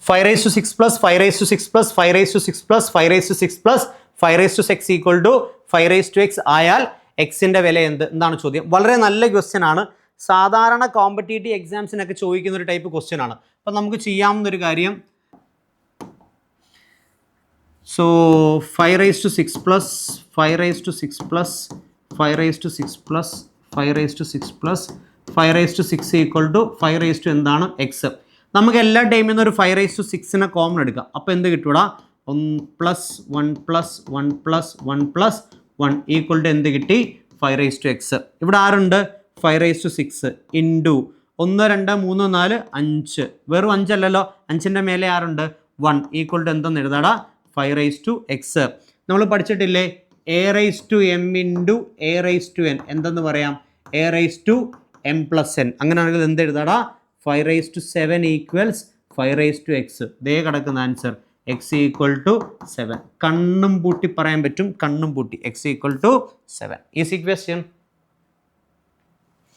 5 raised to 6 plus 5 raised to 6 plus 5 raised to 6 plus 5 raised to 6 plus 5 raised to x equal to 5 raised to x ആയാൽ എക്സിൻ്റെ വില എന്താണ് ചോദ്യം. വളരെ നല്ല ക്വസ്റ്റ്യൻ ആണ്. സാധാരണ കോമ്പറ്റേറ്റീവ് എക്സാംസിനൊക്കെ ചോദിക്കുന്ന ഒരു ടൈപ്പ് ക്വസ്റ്റ്യൻ ആണ്. അപ്പം നമുക്ക് ചെയ്യാവുന്നൊരു കാര്യം, so 5 raised to 6 plus 5 raised to 6 plus 5 raised to 6 plus 5 raised to 6 plus 5 raised to 6 equal to 5 raised to എന്താണ് എക്സ്. നമുക്ക് എല്ലാ ടൈമിൽ നിന്ന് ഒരു 5 raised to 6നെ കോമൺ എടുക്കാം. അപ്പോൾ എന്ത് കിട്ടൂടാ, 1 plus 1 plus 1 plus 1 plus 1 equal to എന്ത് കിട്ടി, 5 raised to x. ഇവിടെ ആരുണ്ട്, 5 raised to 6 ഇൻറ്റു 1 2 3 4 5, വെറും 5 അല്ലല്ലോ, 5ൻ്റെ മേലെ ആരുണ്ട് 1 ഈക്വൽ ടു എന്തെന്ന് എഴുതാടാ, 5 raised to x. നമ്മൾ പഠിച്ചിട്ടില്ലേ a raised to m into a raised to n എന്തെന്ന് പറയാം, a raised to m plus n. അങ്ങനെയാണെങ്കിൽ എന്ത് എഴുതാടാ, 5 raised to 7 equals 5 raised to x. ദേ കിടക്കുന്ന ആൻസർ x equal to 7. കണ്ണും പൂട്ടി പറയാൻ പറ്റും, കണ്ണും പൂട്ടി x equal to 7. Easy question.